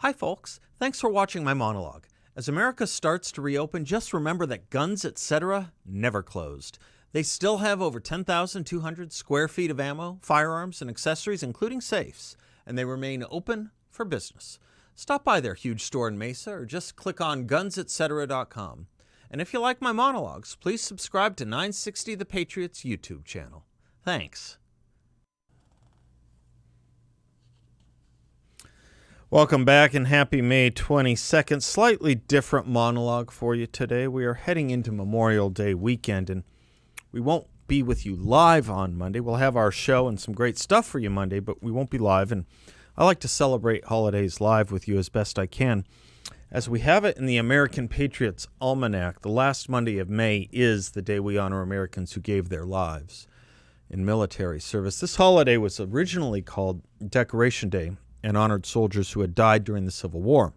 Hi, folks. Thanks for watching my monologue. As America starts to reopen, just remember that guns, etc., never closed. They still have over 10,200 square feet of ammo, firearms, and accessories, including safes, and they remain open for business. Stop by their huge store in Mesa or just click on gunsetc.com. And if you like my monologues, please subscribe to 960 The Patriots YouTube channel. Thanks. Welcome back and happy May 22nd. Slightly different monologue for you today. We are heading into Memorial Day weekend, and we won't be with you live on Monday. We'll have our show and some great stuff for you Monday, but we won't be live. And I like to celebrate holidays live with you as best I can. As we have it in the American Patriots Almanac, the last Monday of May is the day we honor Americans who gave their lives in military service. This holiday was originally called Decoration Day and honored soldiers who had died during the Civil War.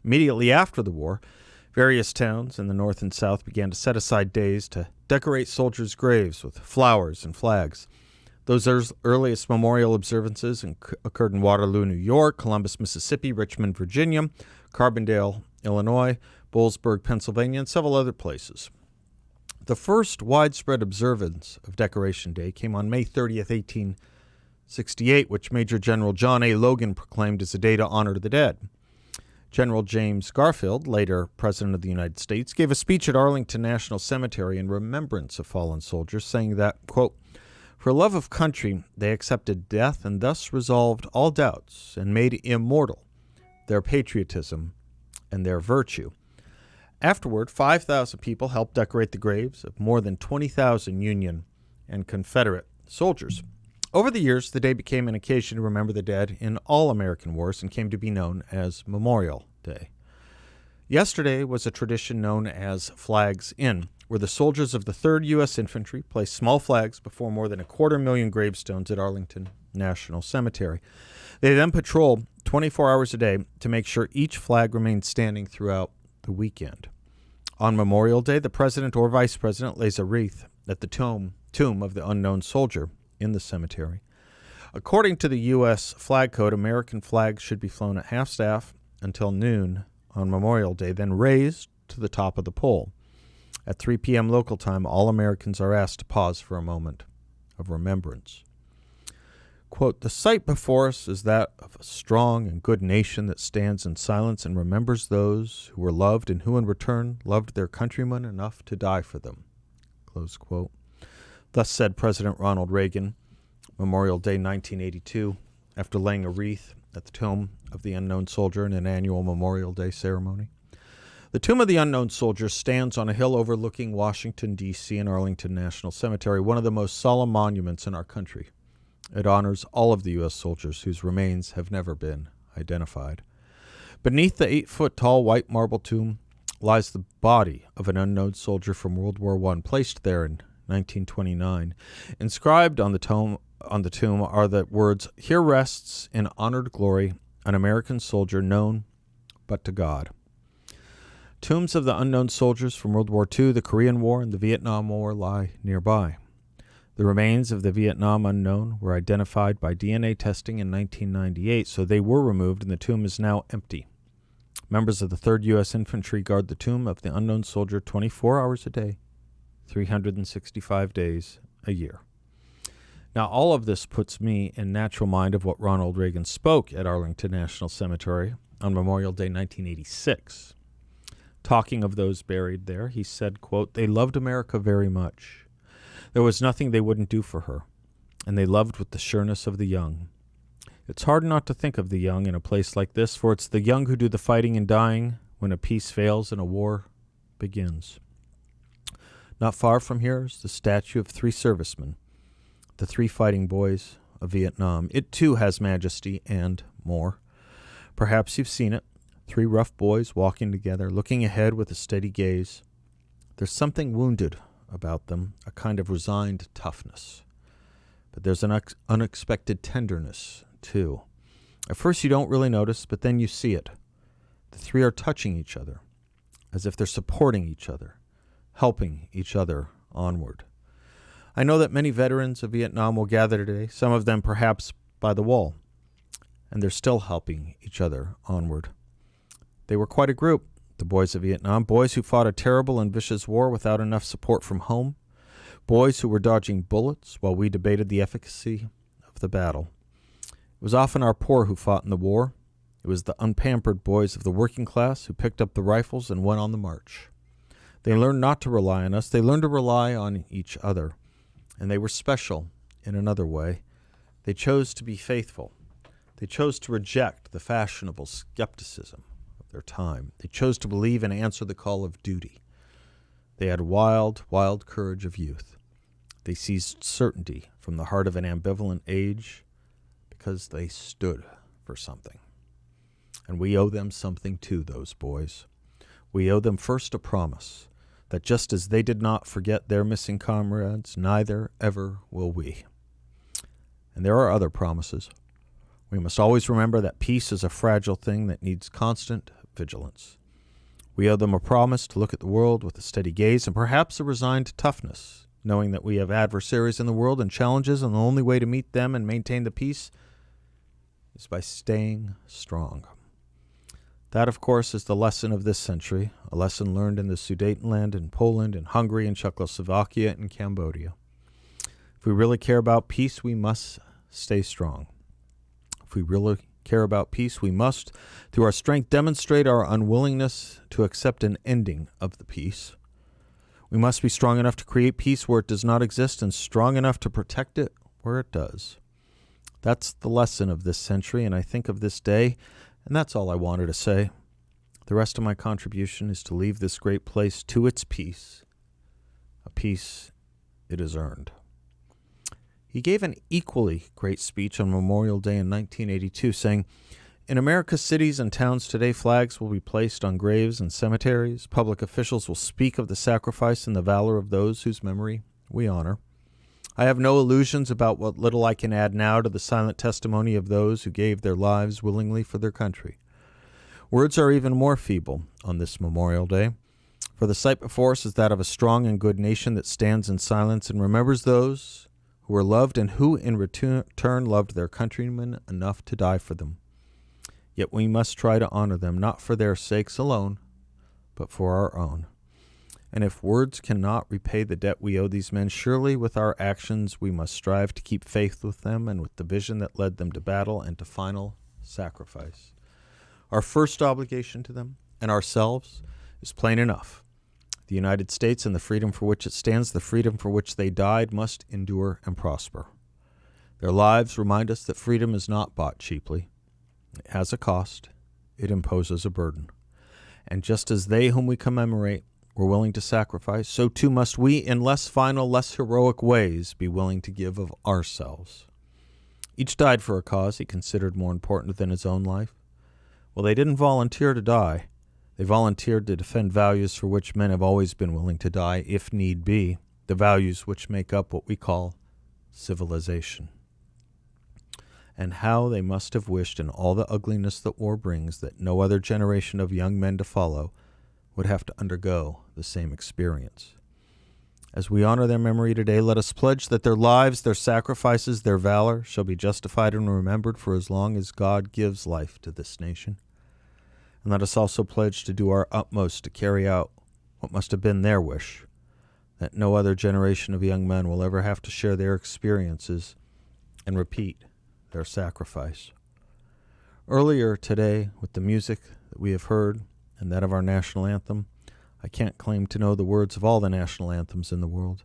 Immediately after the war, various towns in the North and South began to set aside days to decorate soldiers' graves with flowers and flags. Those earliest memorial observances occurred in Waterloo, New York, Columbus, Mississippi, Richmond, Virginia, Carbondale, Illinois, Boalsburg, Pennsylvania, and several other places. The first widespread observance of Decoration Day came on May 30th, 1868, which Major General John A. Logan proclaimed as a day to honor the dead. General James Garfield, later President of the United States, gave a speech at Arlington National Cemetery in remembrance of fallen soldiers, saying that, quote, "For love of country, they accepted death and thus resolved all doubts and made immortal their patriotism and their virtue." Afterward, 5,000 people helped decorate the graves of more than 20,000 Union and Confederate soldiers. Over the years, the day became an occasion to remember the dead in all American wars and came to be known as Memorial Day. Yesterday was a tradition known as Flags In, where the soldiers of the 3rd U.S. Infantry placed small flags before more than 250,000 gravestones at Arlington National Cemetery. They then patrol 24 hours a day to make sure each flag remains standing throughout the weekend. On Memorial Day, the president or vice president lays a wreath at the tomb of the unknown soldier in the cemetery. According to the U.S. Flag Code, American flags should be flown at half-staff until noon on Memorial Day, then raised to the top of the pole. At 3 p.m. local time, all Americans are asked to pause for a moment of remembrance. Quote, "The sight before us is that of a strong and good nation that stands in silence and remembers those who were loved and who in return loved their countrymen enough to die for them." Close quote. Thus said President Ronald Reagan, Memorial Day 1982, after laying a wreath at the tomb of the unknown soldier in an annual Memorial Day ceremony. The tomb of the unknown soldier stands on a hill overlooking Washington, D.C. and Arlington National Cemetery, one of the most solemn monuments in our country. It honors all of the U.S. soldiers whose remains have never been identified. Beneath the 8-foot-tall white marble tomb lies the body of an unknown soldier from World War I, placed there in 1929. Inscribed on the tomb are the words, "Here rests in honored glory an American soldier known but to God." Tombs of the unknown soldiers from World War II, the Korean War, and the Vietnam War lie nearby. The remains of the Vietnam unknown were identified by DNA testing in 1998, so they were removed and the tomb is now empty. Members of the 3rd U.S. Infantry guard the tomb of the unknown soldier 24 hours a day, 365 days a year. Now, all of this puts me in natural mind of what Ronald Reagan spoke at Arlington National Cemetery on Memorial Day 1986. Talking of those buried there, he said, quote, "They loved America very much. There was nothing they wouldn't do for her, and they loved with the sureness of the young. It's hard not to think of the young in a place like this, for it's the young who do the fighting and dying when a peace fails and a war begins. Not far from here is the statue of 3 servicemen, the 3 fighting boys of Vietnam. It too has majesty and more. Perhaps you've seen it. 3 rough boys walking together, looking ahead with a steady gaze. There's something wounded about them, a kind of resigned toughness. But there's an unexpected tenderness, too. At first you don't really notice, but then you see it. The 3 are touching each other, as if they're supporting each other, helping each other onward. I know that many veterans of Vietnam will gather today, some of them perhaps by the wall, and they're still helping each other onward. They were quite a group, the boys of Vietnam, boys who fought a terrible and vicious war without enough support from home, boys who were dodging bullets while we debated the efficacy of the battle. It was often our poor who fought in the war. It was the unpampered boys of the working class who picked up the rifles and went on the march. They learned not to rely on us. They learned to rely on each other. And they were special in another way. They chose to be faithful. They chose to reject the fashionable skepticism of their time. They chose to believe and answer the call of duty. They had wild, wild courage of youth. They seized certainty from the heart of an ambivalent age because they stood for something. And we owe them something too, those boys. We owe them first a promise that just as they did not forget their missing comrades, neither ever will we. And there are other promises. We must always remember that peace is a fragile thing that needs constant vigilance. We owe them a promise to look at the world with a steady gaze and perhaps a resigned toughness, knowing that we have adversaries in the world and challenges, and the only way to meet them and maintain the peace is by staying strong. That, of course, is the lesson of this century, a lesson learned in the Sudetenland, in Poland, in Hungary, in Czechoslovakia, and Cambodia. If we really care about peace, we must stay strong. If we really care about peace, we must, through our strength, demonstrate our unwillingness to accept an ending of the peace. We must be strong enough to create peace where it does not exist and strong enough to protect it where it does. That's the lesson of this century, and I think of this day, and that's all I wanted to say. The rest of my contribution is to leave this great place to its peace, a peace it has earned. He gave an equally great speech on Memorial Day in 1982, saying, "In America's cities and towns today, flags will be placed on graves and cemeteries. Public officials will speak of the sacrifice and the valor of those whose memory we honor. I have no illusions about what little I can add now to the silent testimony of those who gave their lives willingly for their country. Words are even more feeble on this Memorial Day, for the sight before us is that of a strong and good nation that stands in silence and remembers those who were loved and who in return loved their countrymen enough to die for them. Yet we must try to honor them, not for their sakes alone, but for our own. And if words cannot repay the debt we owe these men, surely with our actions we must strive to keep faith with them and with the vision that led them to battle and to final sacrifice. Our first obligation to them and ourselves is plain enough. The United States and the freedom for which it stands, the freedom for which they died, must endure and prosper. Their lives remind us that freedom is not bought cheaply. It has a cost. It imposes a burden. And just as they whom we commemorate were willing to sacrifice, so too must we, in less final, less heroic ways, be willing to give of ourselves. Each died for a cause he considered more important than his own life. Well, they didn't volunteer to die. They volunteered to defend values for which men have always been willing to die, if need be, the values which make up what we call civilization. And how they must have wished, in all the ugliness that war brings, that no other generation of young men to follow would have to undergo the same experience. As we honor their memory today, let us pledge that their lives, their sacrifices, their valor shall be justified and remembered for as long as God gives life to this nation. And let us also pledge to do our utmost to carry out what must have been their wish, that no other generation of young men will ever have to share their experiences and repeat their sacrifice. Earlier today, with the music that we have heard and that of our national anthem, I can't claim to know the words of all the national anthems in the world,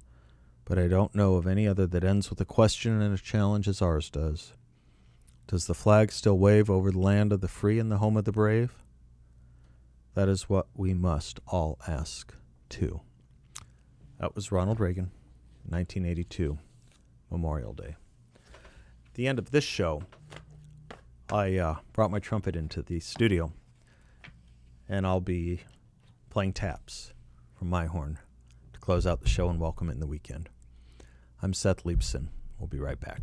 but I don't know of any other that ends with a question and a challenge as ours does. Does the flag still wave over the land of the free and the home of the brave? That is what we must all ask, too. That was Ronald Reagan, 1982, Memorial Day. At the end of this show, I brought my trumpet into the studio, and I'll be playing taps from my horn to close out the show and welcome it in the weekend. I'm Seth Leibson. We'll be right back.